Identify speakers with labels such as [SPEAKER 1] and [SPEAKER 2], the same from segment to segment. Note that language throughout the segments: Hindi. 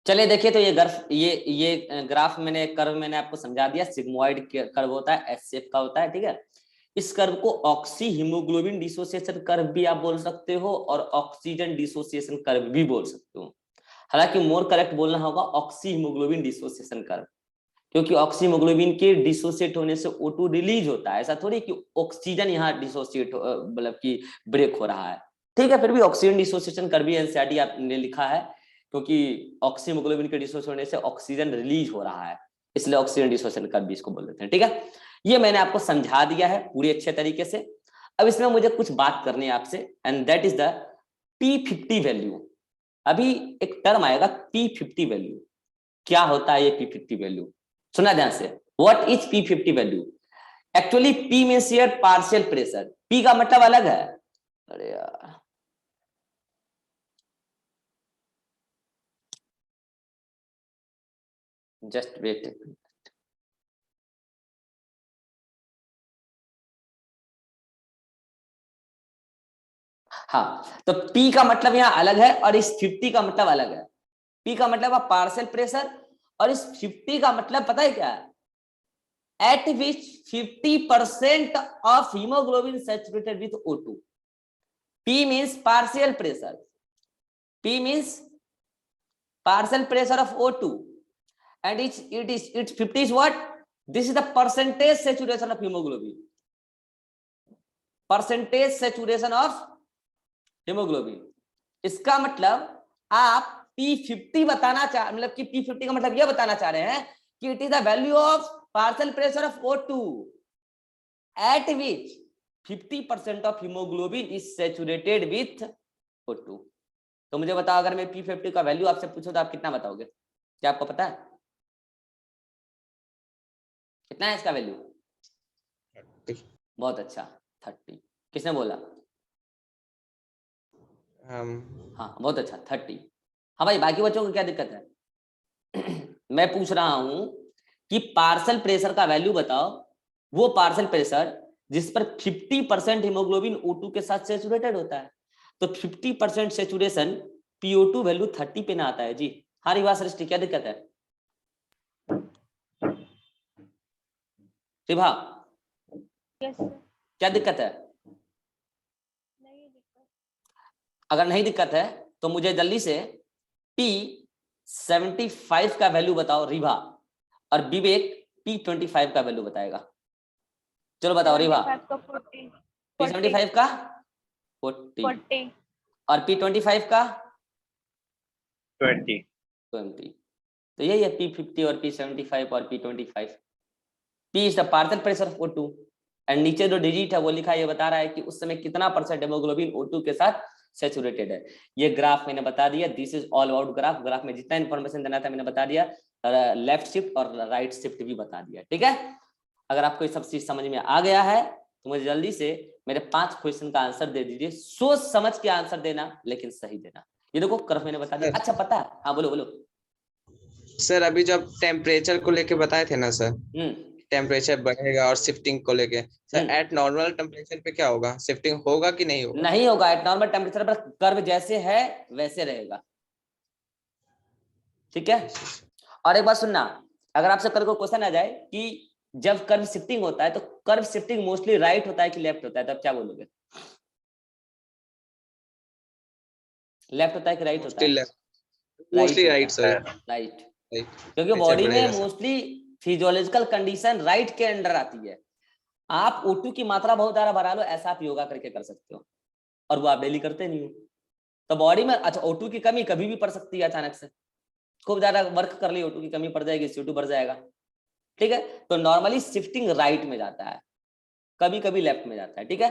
[SPEAKER 1] चलिए देखिए, तो ये ग्राफ कर्व मैंने आपको समझा दिया। सिग्मोइड कर्व होता है, एस शेप का होता है, ठीक है। इस कर्व को ऑक्सी हीमोग्लोबिन डिसोसिएशन कर्व भी आप बोल सकते हो और ऑक्सीजन डिसोसिएशन कर्व भी बोल सकते हो। हालांकि मोर करेक्ट बोलना होगा ऑक्सी हीमोग्लोबिन डिसोसिएशन कर्व, क्योंकि ऑक्सी हीमोग्लोबिन के डिसोसिएट होने से O2 रिलीज होता है। ऐसा थोड़ी कि ऑक्सीजन यहाँ डिसोसिएट मतलब कि ब्रेक हो रहा है, ठीक है। फिर भी ऑक्सीजन डिसोसिएशन कर्व भी एनसीईआरटी आपने लिखा है, क्योंकि ऑक्सी हीमोग्लोबिन के डिसोसिएट होने से ऑक्सीजन रिलीज हो रहा है, इसलिए ऑक्सीजन डिसोसिएशन कर्व भी इसको बोल देते हैं, ठीक है। ये मैंने आपको समझा दिया है पूरी अच्छे तरीके से। अब इसमें मुझे कुछ बात करनी है आपसे, and that is the P50 value. अभी एक टर्म आएगा P50 वैल्यू। क्या होता है ये P50 वैल्यू? सुना ध्यान से, what is P50 value? Actually P means here partial pressure. P का मतलब अलग है। अरे यार, जस्ट वेट। हाँ, तो P का मतलब यहाँ अलग है और इस 50 का मतलब अलग है। P का मतलब है पार्शियल प्रेशर और इस 50 का मतलब पता है क्या है? At which 50% of hemoglobin saturated with O2. P means partial pressure. P means partial pressure of O2, and it's 50 is what? This is the percentage saturation of hemoglobin. Percentage saturation of hemoglobin. इसका मतलब आप P50 बताना चाह, मतलब कि P50 का मतलब यह बताना चाह रहे हैं कि it is the value of partial pressure of O2 at which 50% of hemoglobin is saturated with O2। तो मुझे बताओ, अगर मैं P50 का वैल्यू आपसे पूछूं तो आप कितना बताओगे? क्या आपको पता है कितना है इसका वैल्यू?
[SPEAKER 2] 30।
[SPEAKER 1] बहुत अच्छा, 30। किसने बोला? हाँ बहुत अच्छा, 30। हाँ भाई, बाकी बच्चों को क्या दिक्कत है? मैं पूछ रहा हूं कि पार्शियल प्रेशर का वैल्यू बताओ, वो पार्शियल प्रेशर जिस पर 50% हीमोग्लोबिन O2 के साथ सेचुरेटेड होता है। तो 50% सेचुरेशन PO2 वैल्यू 30 पे ना आता है जी। हाँ रिवा सृष्टि, क्या दिक्कत है? रिभा, क्या दिक्कत है?
[SPEAKER 3] नहीं दिक्कत।
[SPEAKER 1] अगर नहीं दिक्कत है तो मुझे जल्दी से P75 का वैल्यू बताओ रिभा, और विवेक P25 का वैल्यू बताएगा। चलो बताओ रिभा। P75 का 40 और P25 का
[SPEAKER 4] 20।
[SPEAKER 1] तो यही है P50 और P75 और P25। P is the partial pressure of O2 and नीचे जो डिजिट है वो लिखा है, ये बता रहा है कि उस समय कितना परसेंट हेमोग्लोबिन O2 के साथ सैचुरेटेड है। ये ग्राफ मैंने बता दिया, this is all about graph. Graph में जितना इंफॉर्मेशन देना था मैंने बता दिया, लेफ्ट शिफ्ट और राइट शिफ्ट भी बता दिया, ठीक है। अगर आपको ये सब चीज समझ में आ गया है तो मुझे जल्दी से मेरे 5 क्वेश्चन का आंसर दे दीजिए। सोच समझ के आंसर देना, लेकिन सही देना। ये देखो कर्व मैंने बता दिया। अच्छा पता है? हाँ बोलो बोलो।
[SPEAKER 2] सर अभी जब टेम्परेचर को लेके बताए थे ना सर, टेम्परेचर बढ़ेगा और शिफ्टिंग को लेके, सर एट नॉर्मल टेम्परेचर पे क्या होगा? शिफ्टिंग होगा कि नहीं होगा?
[SPEAKER 1] नहीं होगा। एट नॉर्मल टेम्परेचर पर कर्व जैसे है वैसे रहेगा, ठीक है। और एक बात सुनना, अगर आपसे कल को क्वेश्चन आ जाए कि जब कर्व शिफ्टिंग होता है तो कर्व शिफ्टिंग मोस्टली राइट होता है कि लेफ्ट होता है, तब क्या बोलोगे? लेफ्ट होता है कि राइट होता है?
[SPEAKER 2] Mostly right sir.
[SPEAKER 1] राइट, क्योंकि बॉडी में मोस्टली फिजियोलॉजिकल कंडीशन राइट के अंडर आती है। आप O2 की मात्रा बहुत ज्यादा बढ़ा लो, ऐसा आप योगा करके कर सकते हो, और वो आप डेली करते नहीं हो। तो बॉडी में अच्छा O2 की कमी कभी भी पड़ सकती है अचानक से, खूब ज्यादा वर्क कर ली O2 की कमी पड़ जाएगी, CO2 बढ़ जाएगा, ठीक है। तो नॉर्मली शिफ्टिंग राइट में जाता है, कभी कभी लेफ्ट में जाता है, ठीक है।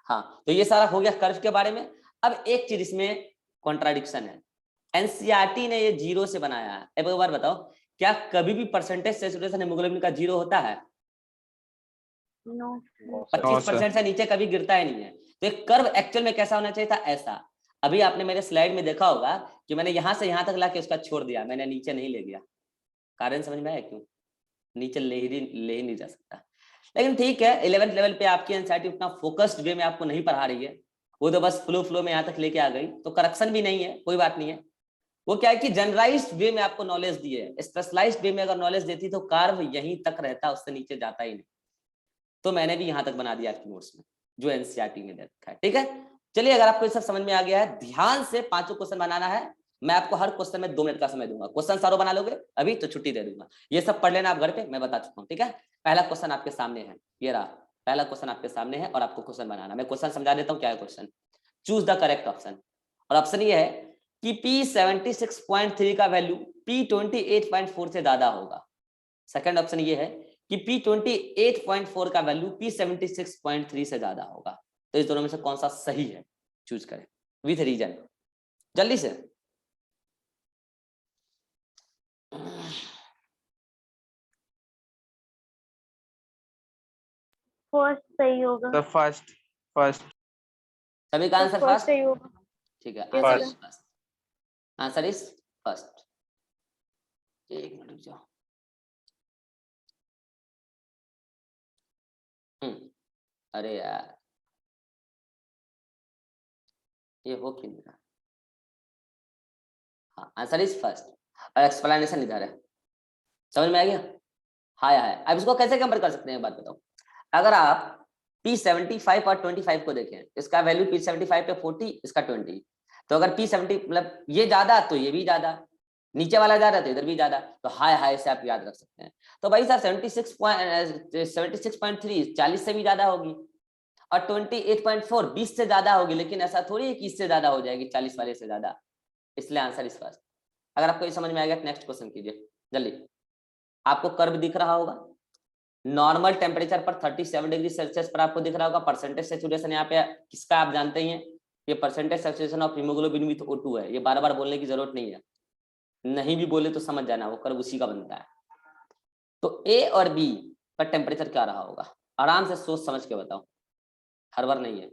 [SPEAKER 1] हाँ, तो ये सारा हो गया कर्व के बारे में। अब एक चीज इसमें कॉन्ट्राडिक्शन है, एनसीईआरटी ने ये 0 से बनाया है। एक बार बताओ, क्या कभी भी परसेंटेज सैचुरेशन हेमोग्लोबिन का 0 होता है? 25% से नीचे कभी गिरता ही नहीं है। तो एक कर्व एक्चुअल में कैसा होना चाहिए था? ऐसा। अभी आपने मेरे स्लाइड में देखा होगा कि मैंने यहां से यहां तक लाके उसका छोड़ दिया, मैंने नीचे नहीं ले गया। कारण समझ में आया क्यों? नीचे ले ही नहीं जा सकता। लेकिन ठीक है, 11th लेवल पे आपकी एनसीईआरटी उतना फोकस्ड वे में आपको नहीं पढ़ा रही है, वो तो बस फ्लो में यहाँ तक लेके आ गई, तो करेक्शन भी नहीं है, कोई बात नहीं है। वो क्या है कि जनरलाइज्ड वे में आपको नॉलेज दी है, स्पेशलाइज्ड वे में अगर नॉलेज देती तो कर्व यहीं तक रहता, उससे नीचे जाता ही नहीं। तो मैंने भी यहां तक बना दिया आपकी नोट्स में जो एनसीईआरटी में दे रखा है। ठीक है, चलिए अगर आपको ये सब समझ में आ गया है, ध्यान से 5 क्वेश्चन बनाना है। मैं आपको हर क्वेश्चन में 2 मिनट का समय दूंगा। क्वेश्चन सारों बना लोगे अभी तो छुट्टी दे दूंगा। ये सब पढ़ लेना आप घर पे, मैं बता चुका हूँ। ठीक है, पहला क्वेश्चन आपके सामने है, ये रहा पहला क्वेश्चन आपके सामने है और आपको क्वेश्चन बनाना। मैं क्वेश्चन समझा देता हूँ क्या है question. Choose the correct option. और ऑप्शन ये है कि P76.3 का वैल्यू P28.4 से ज्यादा होगा। सेकंड ऑप्शन ये है कि P28.4 का वैल्यू P76.3 से ज्यादा होगा। तो इस दोनों में से कौन सा सही है, चूज करें विथ रीजन, जल्दी से।
[SPEAKER 3] फर्स्ट सही होगा।
[SPEAKER 2] तो फर्स्ट
[SPEAKER 1] सभी का आंसर
[SPEAKER 3] फर्स्ट
[SPEAKER 1] फर्स्ट,
[SPEAKER 3] सही होगा।
[SPEAKER 1] ठीक है,
[SPEAKER 3] Yes,
[SPEAKER 1] answer
[SPEAKER 3] sir.
[SPEAKER 1] Is first, answer is first. एक मिनट रुक जाओ। अरे यार ये हो क्यों नहीं रहा। हाँ, आंसर इज फर्स्ट और एक्सप्लेनेशन इधर है। समझ में आ गया? हाँ है। अब इसको कैसे कंपेयर कर सकते हैं, बात बताओ। अगर आप P75 और 25 को देखें, इसका वैल्यू P75 पे 40, इसका 20, तो अगर P70 मतलब ये ज्यादा तो ये भी ज्यादा, नीचे वाला ज्यादा तो इधर भी ज्यादा, तो हाई हाई से आप याद रख सकते हैं। तो भाई साहब 76.3 40 से भी ज्यादा होगी और 28.4 20 से ज्यादा होगी, लेकिन ऐसा थोड़ी है कि इससे ज्यादा हो जाएगी 40 वाले से ज्यादा, इसलिए आंसर इस फर्स्ट। अगर आपको ये समझ में आ गया नेक्स्ट क्वेश्चन कीजिए जल्दी। आपको कर्व दिख रहा होगा, नॉर्मल टेम्परेचर पर 37 डिग्री सेल्सियस पर आपको दिख रहा होगा। परसेंटेज सैचुरेशन यहाँ पे किसका आप जानते ही हैं, ये percentage saturation of haemoglobin with O2 है। ये बार बार बोलने की जरूरत नहीं है, नहीं भी बोले तो समझ जाना, वो कर्व उसी का बनता है। तो ए और बी का टेम्परेचर क्या रहा होगा, आराम से सोच समझ के बताओ, हर बार नहीं है।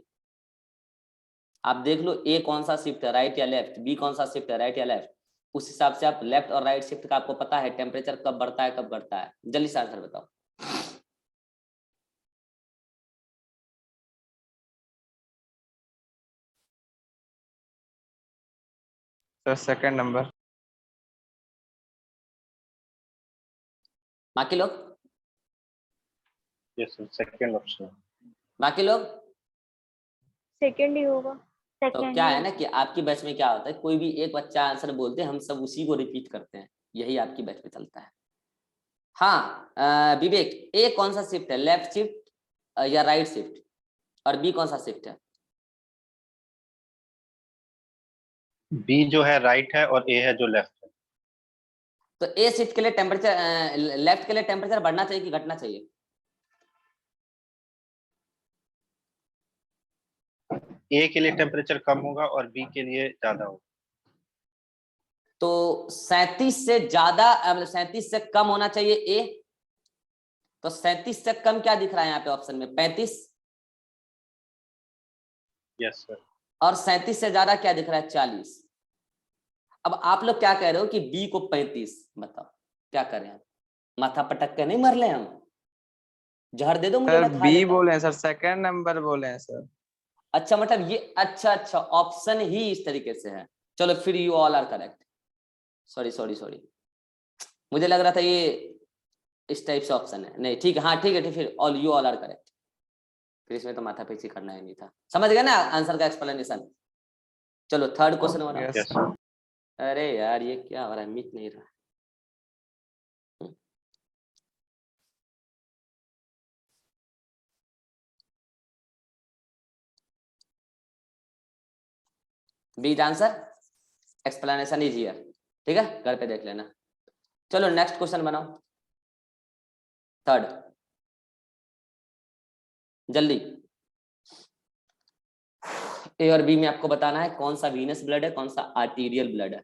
[SPEAKER 1] आप देख लो ए कौन सा शिफ्ट है, राइट या लेफ्ट, बी कौन सा शिफ्ट है, राइट या लेफ्ट, उस हिसाब से आप लेफ्ट और राइट शिफ्ट का आपको पता है टेम्परेचर कब बढ़ता है कब घटता है। जल्दी से आंसर बताओ।
[SPEAKER 2] Sir second number.
[SPEAKER 1] बाकी लोग,
[SPEAKER 4] यस सर, सेकंड ऑप्शन।
[SPEAKER 1] बाकी लोग
[SPEAKER 3] सेकंड ही होगा।
[SPEAKER 1] तो
[SPEAKER 3] सेकंड
[SPEAKER 1] क्या
[SPEAKER 3] ही
[SPEAKER 1] है ना कि आपकी बैच में क्या होता है, कोई भी एक बच्चा आंसर बोलते हैं हम सब उसी को रिपीट करते हैं, यही आपकी बैच में चलता है। हाँ विवेक, ए कौन सा शिफ्ट है, लेफ्ट शिफ्ट या राइट शिफ्ट, और बी कौन सा शिफ्ट है?
[SPEAKER 4] बी जो है राइट है और ए है जो लेफ्ट है।
[SPEAKER 1] तो ए शिफ्ट के लिए टेम्परेचर, लेफ्ट के लिए टेम्परेचर बढ़ना चाहिए कि घटना चाहिए?
[SPEAKER 4] ए के लिए टेम्परेचर कम होगा और बी के लिए ज्यादा होगा।
[SPEAKER 1] तो 37 से ज्यादा 37 से कम होना चाहिए ए, तो 37 से कम क्या दिख रहा है यहाँ पे ऑप्शन में, 35,
[SPEAKER 4] यस सर।
[SPEAKER 1] और 37 से ज्यादा क्या दिख रहा है, 40। अब आप लोग क्या कह रहे हो कि बी को 35, बताओ क्या करें हम, माथा पटक के नहीं मर ले हम, जहर दे दो मुझे,
[SPEAKER 2] सर
[SPEAKER 1] मैं खा
[SPEAKER 2] बी
[SPEAKER 1] लेता हूं।
[SPEAKER 2] बोले हैं सर, सेकंड नंबर बोले हैं सर।
[SPEAKER 1] अच्छा मतलब ये, अच्छा ऑप्शन ही इस तरीके से है। चलो फिर you all are correct, sorry मुझे लग रहा था ये इस टाइप से ऑप्शन है, नहीं ठीक है, हाँ ठीक है, फिर all you all are correct. फिर इसमें तो माथा पीछी करना ही नहीं था, समझ गए ना आंसर का एक्सप्लेनेशन। चलो थर्ड क्वेश्चन बनाओ।
[SPEAKER 2] Yes
[SPEAKER 4] yes sir.
[SPEAKER 1] अरे यार ये क्या हो रहा है, मिट नहीं रहा। बीज आंसर, एक्सप्लेनेशन इज हियर, ठीक है घर पे देख लेना। चलो नेक्स्ट क्वेश्चन बनाओ, थर्ड, जल्दी। ए और बी में आपको बताना है कौन सा वीनस ब्लड है कौन सा आर्टीरियल ब्लड है।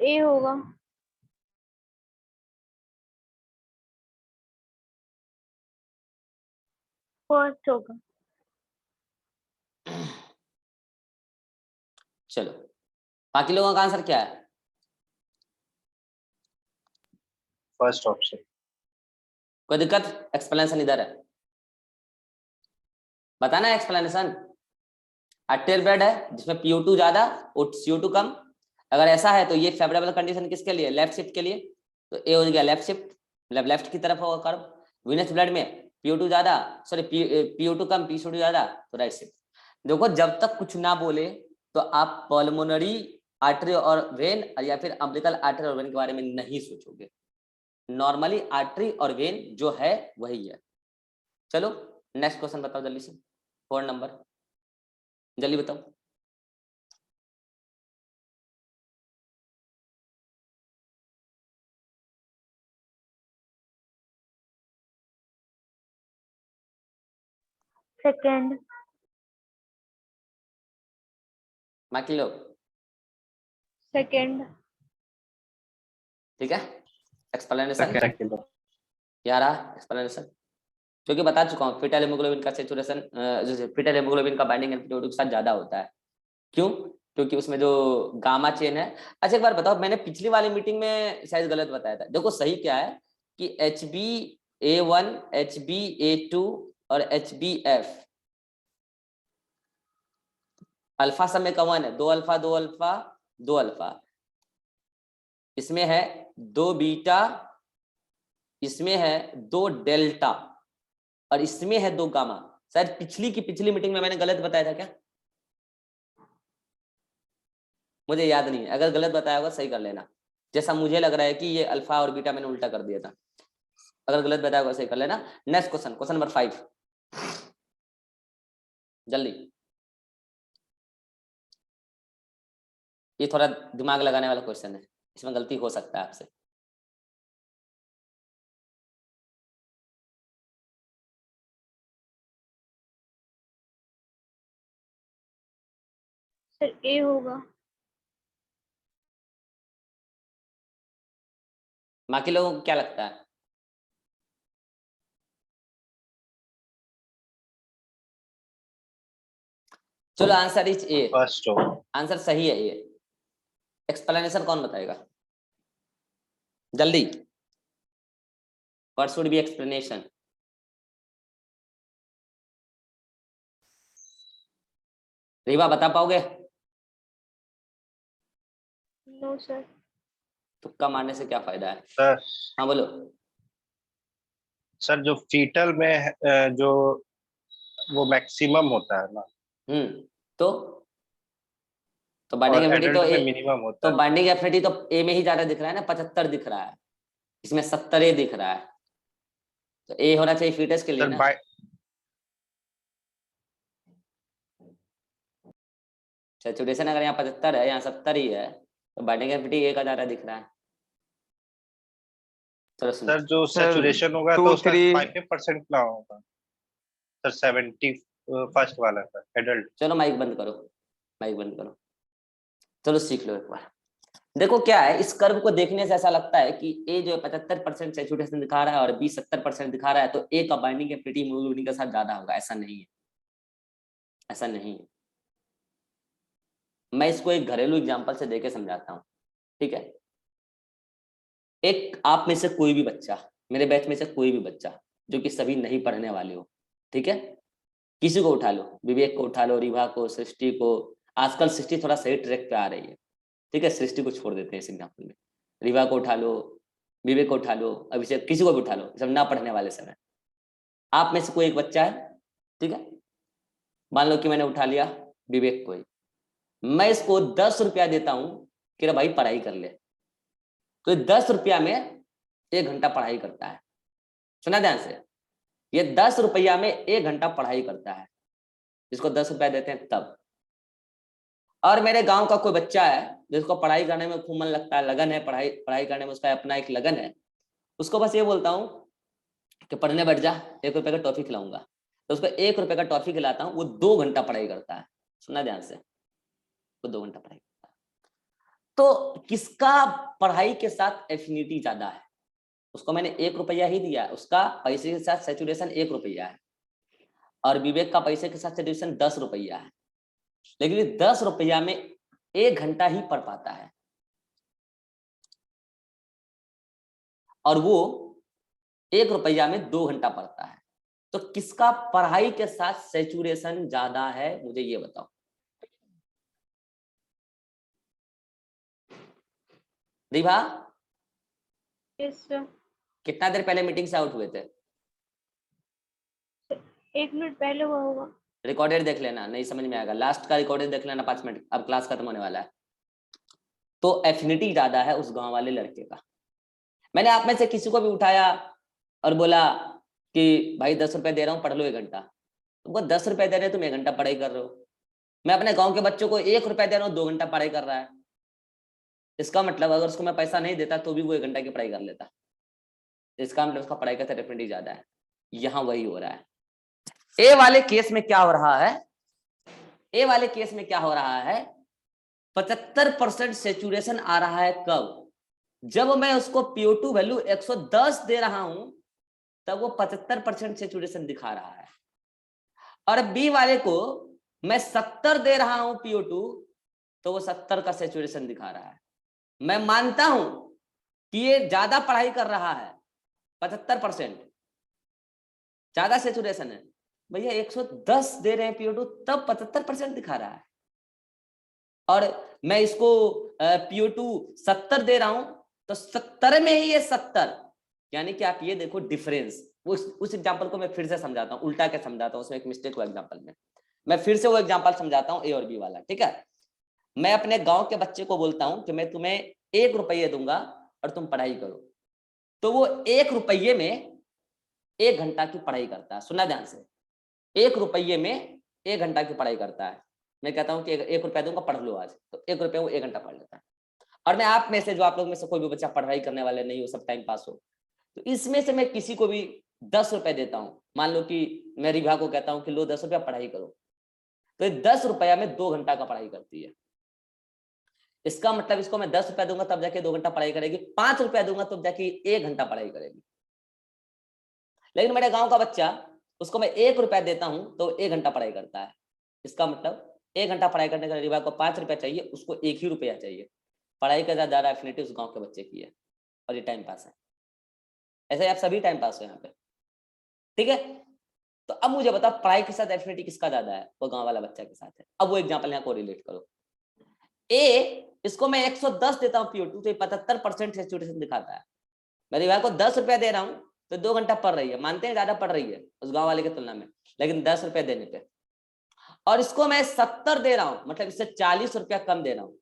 [SPEAKER 3] ए होगा। फर्स्ट होगा।
[SPEAKER 1] चलो बाकी लोगों का आंसर क्या है?
[SPEAKER 4] First option.
[SPEAKER 1] कोई दिक्कत? एक्सप्लेनेशन इधर है, बताना एक्सप्लेनेशन। आर्टियल बेड है जिसमें PO2 ज्यादा और CO2 कम, अगर ऐसा है तो ये फेवरेबल कंडीशन किसके लिए? लेफ्ट शिफ्ट के लिए। तो ए हो गया लेफ्ट शिफ्ट, मतलब लेफ्ट की तरफ होगा कर्व। वीनस ब्लड में PO2 ज्यादा, सॉरी PO2 कम PCO2 ज्यादा, तो राइट शिफ्ट। देखो जब तक कुछ ना बोले तो आप पल्मोनरी आर्टरी और वेन या फिर अम्बिलिकल आर्टरी और वेन के बारे में नहीं सोचोगे। नॉर्मली आर्टरी और वेन जो है वही है। चलो नेक्स्ट क्वेश्चन बताओ जल्दी से, 4 नंबर, जल्दी बताओ।
[SPEAKER 3] सेकंड।
[SPEAKER 1] बाकी लोग
[SPEAKER 3] सेकंड।
[SPEAKER 1] ठीक है। Explanation
[SPEAKER 4] second.
[SPEAKER 1] क्या रहा एक्सप्लेनेशन? क्योंकि बता चुका हूँ फीटल हेमोग्लोबिन का सेचुरेशन, फीटल हेमोग्लोबिन का बाइंडिंग एंटीबॉडी के साथ ज्यादा होता है। क्यों? क्योंकि उसमें जो गामा चेन है। अच्छा एक बार बताओ, मैंने पिछली वाली मीटिंग में शायद गलत बताया था। देखो सही क्या है कि HbA1 HbA2 और HbF अल्फा समय का 1 है, 2 अल्फा 2 अल्फा 2 अल्फा, इसमें है 2 बीटा, इसमें है 2 डेल्टा और इसमें है 2 गामा। शायद पिछली मीटिंग में मैंने गलत बताया था क्या? मुझे याद नहीं है, अगर गलत बताया होगा सही कर लेना। जैसा मुझे लग रहा है कि ये अल्फा और बीटा मैंने उल्टा कर दिया था, अगर गलत बताया होगा सही कर लेना। नेक्स्ट क्वेश्चन, क्वेश्चन नंबर 5, जल्दी। ये थोड़ा दिमाग लगाने वाला क्वेश्चन है, इसमें गलती हो सकता है आपसे।
[SPEAKER 3] सर ए होगा।
[SPEAKER 1] बाकी लोगों को क्या लगता है? चलो आंसर इज ए,
[SPEAKER 4] फर्स्ट होगा।
[SPEAKER 1] आंसर सही है ए। एक्सप्लेनेशन कौन बताएगा जल्दी? What should be explanation? Reeva बता पाओगे?
[SPEAKER 3] No sir.
[SPEAKER 1] तुक्का मारने से क्या फायदा है?
[SPEAKER 4] सर
[SPEAKER 1] हाँ बोलो।
[SPEAKER 4] सर जो फीटल में जो वो मैक्सिमम होता है ना,
[SPEAKER 1] तो बाइंडिंग
[SPEAKER 4] और
[SPEAKER 1] एफिनिटी तो
[SPEAKER 4] एडल्ट में मिनिमम होता
[SPEAKER 1] तो
[SPEAKER 4] है।
[SPEAKER 1] बाइंडिंग एफिनिटी तो ए में ही ज्यादा दिख रहा है ना, 75 दिख रहा है, इसमें 70 दिख रहा है, तो ए होना चाहिए फीटस के लिए
[SPEAKER 4] सर
[SPEAKER 1] ना। सैचुरेशन अगर यहाँ 75 है, यहाँ 70 ही है, तो बाइंडिंग एफिनिटी ए का ज्यादा दिख रहा है। चलो सुनो।
[SPEAKER 4] सर जो सैचुरेशन होगा तो उसका 5% ना होगा सर, 70 फर्स्ट वाला सर एडल्ट।
[SPEAKER 1] चलो माइक बंद करो, माइक बंद करो। चलो सीख लो एक बार। देखो क्या है, इस कर्व को देखने से ऐसा लगता है कि ए जो 75% सैचुरेशन दिखा रहा है और बी 70% दिखा रहा है, तो ए का बाइंडिंग एफिनिटी हीमोग्लोबिन के साथ ज्यादा होगा। ऐसा नहीं है, ऐसा नहीं है। मैं इसको एक घरेलू एग्जांपल से देके समझाता हूँ, ठीक है। एक आप में से कोई भी बच्चा, मेरे बैच में से कोई भी बच्चा जो कि सभी नहीं पढ़ने वाले हो, ठीक है, किसी को उठा लो, विवेक को उठा लो, रिभा को, सृष्टि को। आजकल सृष्टि थोड़ा सही ट्रैक पे आ रही है, ठीक है, सृष्टि को छोड़ देते हैं इस एग्जाम्पल में। रिभा को उठा लो, विवेक को उठा लो, अभिषेक, किसी को भी उठा लो, सब ना पढ़ने वाले समय। आप में से कोई एक बच्चा है, ठीक है, मान लो कि मैंने उठा लिया विवेक को ही, मैं इसको 10 रुपया देता हूं कि भाई पढ़ाई कर ले, तो 10 रुपया में 1 घंटा पढ़ाई करता है। सुना ध्यान से, ये 10 रुपया में 1 घंटा पढ़ाई करता है, जिसको 10 रुपया देते हैं तब। और मेरे गांव का कोई बच्चा है जिसको पढ़ाई करने में खूब मन लगता है, लगन है, पढ़ाई पढ़ाई करने में उसका अपना एक लगन है, उसको बस ये बोलता हूँ कि पढ़ने बैठ जा, 1 रुपए का टॉफी खिलाऊंगा, तो उसको 1 रुपए का टॉफी खिलाता हूँ, वो 2 घंटा पढ़ाई करता है। सुना ध्यान से, वो 2 घंटा पढ़ाई करता है। तो किसका पढ़ाई के साथ एफिनिटी ज्यादा है? उसको मैंने 1 रुपया ही दिया, उसका पैसे के साथ सैचुरेशन 1 रुपया है, और विवेक का पैसे के साथ सैचुरेशन 10 रुपया है, लेकिन 10 रुपया में 1 घंटा ही पढ़ पाता है। और वो 1 रुपया में 2 घंटा पड़ता है। तो किसका पढ़ाई के साथ सैचुरेशन ज्यादा है, मुझे ये बताओ। Riva,
[SPEAKER 3] yes sir.
[SPEAKER 1] कितना देर पहले मीटिंग से आउट हुए थे?
[SPEAKER 3] 1 मिनट पहले हुआ होगा।
[SPEAKER 1] रिकॉर्डेड देख लेना, नहीं समझ में आएगा, लास्ट का रिकॉर्डेड देख लेना 5 मिनट, अब क्लास खत्म होने वाला है। तो एफिनिटी ज्यादा है उस गांव वाले लड़के का। मैंने आप में से किसी को भी उठाया और बोला कि भाई 10 रुपए दे रहा हूँ, पढ़ लो 1 घंटा। तुमको 10 रुपए दे रहे हो, तुम 1 घंटा पढ़ाई कर रहे हो। मैं अपने गांव के बच्चों को 1 रुपया दे रहा हूँ, 2 घंटा पढ़ाई कर रहा है। इसका मतलब अगर उसको मैं पैसा नहीं देता तो भी वो 1 घंटा की पढ़ाई कर लेता। इसका मतलब उसका पढ़ाई का डेफिनेटली ज्यादा है। यहाँ वही हो रहा है। ए वाले केस में क्या हो रहा है, ए वाले केस में क्या हो रहा है, 75% सेचुरेशन आ रहा है कब? जब मैं उसको PO2 वैल्यू 110 दे रहा हूं तब वो 75% सेचुरेशन दिखा रहा है। और बी वाले को मैं 70 दे रहा हूं PO2 तो वो 70 का सेचुरेशन दिखा रहा है। मैं मानता हूं कि ये ज्यादा पढ़ाई कर रहा है, 75% ज्यादा सेचुरेशन है। भैया 110 दे रहे हैं PO2 तब 75% दिखा रहा है, और मैं इसको PO2 70 दे रहा हूं तो 70 में ही ये 70, यानी कि आप ये देखो डिफरेंस। उस एग्जांपल को मैं फिर से समझाता हूँ, उल्टा के समझाता हूँ, उसमें एक मिस्टेक हुआ एग्जांपल में। मैं फिर से वो एग्जांपल समझाता हूँ, ए और बी वाला, ठीक है। मैं अपने गांव के बच्चे को बोलता हूँ कि मैं तुम्हें 1 रुपये दूंगा और तुम पढ़ाई करो, तो वो 1 रुपये में 1 घंटा की पढ़ाई करता है। सुना ध्यान से, 1 रुपये में 1 घंटा की पढ़ाई करता है। मैं कहता हूँ कि 1 रुपया दूंगा, पढ़ लो आज, तो 1 रुपये वो 1 घंटा पढ़ लेता है। और मैं आप में से, जो आप लोग में से कोई भी बच्चा पढ़ाई करने वाले नहीं हो, सब टाइम पास हो, तो इसमें से मैं किसी को भी 10 रुपए देता हूँ। मान लो कि मैं रिभा को कहता हूँ कि लो 10 रुपया पढ़ाई करो, तो 10 रुपया में 2 घंटा का पढ़ाई करती है। इसका मतलब इसको मैं 10 रुपया दूंगा तब जाके 2 घंटा पढ़ाई करेगी, 5 रुपया दूंगा तब जाके 1 घंटा पढ़ाई करेगी। लेकिन मेरे गांव का बच्चा, उसको मैं 1 रुपया देता हूं तो 1 घंटा पढ़ाई करता है। इसका मतलब 1 घंटा पढ़ाई करने का रिभा को 5 रुपया चाहिए, उसको 1 ही रुपया चाहिए। पढ़ाई का ज्यादा एफिनिटी उस गांव के बच्चे की है, और ये टाइम पास है। ऐसे आप सभी टाइम पास हो यहाँ पे, ठीक है। तो अब मुझे बताओ पढ़ाई के साथ एफिनिटी किसका ज्यादा है? वो गांव वाला बच्चा के साथ है। अब वो एग्जांपल यहाँ को रिलेट करो। ए, इसको मैं 110 देता हूँ PO2 तो 75% सेचुरेशन दिखाता है। मेरे भाई को 10 रुपया दे रहा हूँ तो 2 घंटा पढ़ रही है, मानते हैं ज्यादा पढ़ रही है उस गांव वाले की तुलना में, लेकिन 10 रुपया देने पे। और इसको मैं 70 दे रहा हूँ, मतलब इससे 40 रुपया कम दे रहा हूँ,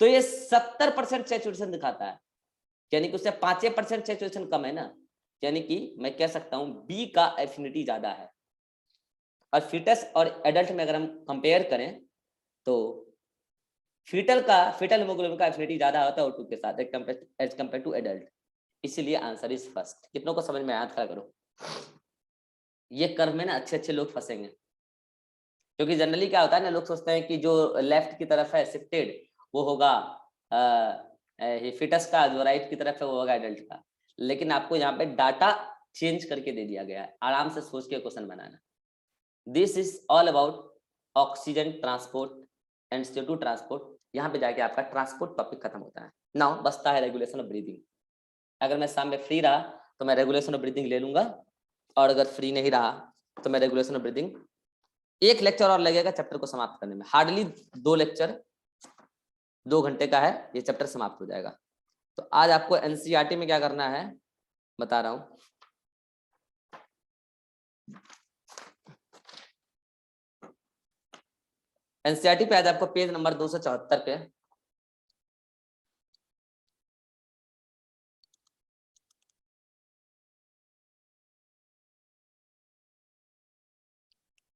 [SPEAKER 1] तो ये 70% सेचुरेशन दिखाता है, यानी कि उससे 5% सेचुरेशन कम है ना। यानी कि मैं कह सकता हूं बी का एफिनिटी ज्यादा है। और फीटस और एडल्ट में अगर हम कंपेयर करें तो फीटल हीमोग्लोबिन का एफिनिटी ज्यादा होता है O2 के साथ एज कंपेयर टू एडल्ट। इसीलिए आंसर इज फर्स्ट। कितनों को समझ में आया? खड़ा करो। ये कर्व में ना अच्छे लोग फंसेंगे, क्योंकि जनरली क्या होता है ना, लोग सोचते हैं कि जो लेफ्ट की तरफ है शिफ्टेड वो होगा फीटस का, जो राइट की तरफ है वो होगा एडल्ट का। लेकिन आपको यहाँ पे डाटा चेंज करके दे दिया गया है, आराम से सोच के question banana. This is all about oxygen transport and CO2 transport. यहाँ पे जाके आपका ट्रांसपोर्ट टॉपिक खत्म होता है। नाउ बचता है रेगुलेशन ऑफ ब्रीदिंग। अगर मैं शाम में फ्री रहा तो मैं रेगुलेशन ऑफ ब्रीदिंग ले लूंगा, और अगर फ्री नहीं रहा तो मैं रेगुलेशन ऑफ ब्रीदिंग, एक लेक्चर और लगेगा चैप्टर को समाप्त करने में, हार्डली 2 लेक्चर, 2 घंटे का है, ये चैप्टर समाप्त हो जाएगा। तो आज आपको NCERT में क्या करना है बता रहा हूं। NCERT पे आज आपको पेज नंबर 274 पे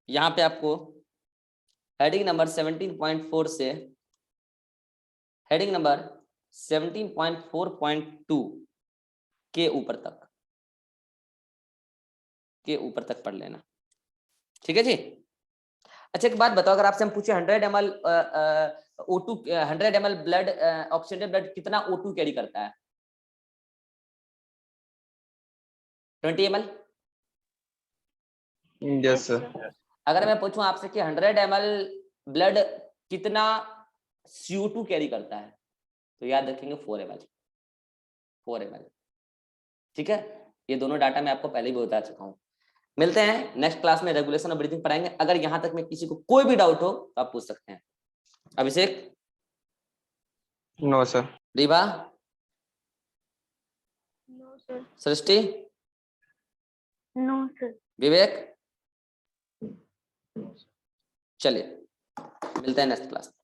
[SPEAKER 1] यहाँ पे आपको हेडिंग नंबर 17.4 से हेडिंग नंबर 17.4.2 के ऊपर तक पढ़ लेना, ठीक है जी। अच्छा एक बात बताओ, अगर आपसे हम पूछे 100 ml O2, 100 ml blood, oxygenated blood कितना O2 कैरी करता है? 20 ml?
[SPEAKER 2] Yes sir.
[SPEAKER 1] अगर मैं पूछूं आपसे कि 100 ml ब्लड कितना CO2 कैरी करता है, तो याद रखेंगे 4 ml, ठीक है। ये दोनों डाटा मैं आपको पहले ही बता चुका हूँ। मिलते हैं नेक्स्ट क्लास में, रेगुलेशन ऑफ ब्रीथिंग पढ़ाएंगे। अगर यहाँ तक में किसी को कोई भी डाउट हो तो आप पूछ सकते हैं। Abhishek?
[SPEAKER 2] No sir.
[SPEAKER 1] Riva?
[SPEAKER 3] No sir.
[SPEAKER 1] Srishti?
[SPEAKER 3] No sir.
[SPEAKER 1] Vivek? चलिए मिलते हैं नेक्स्ट क्लास में।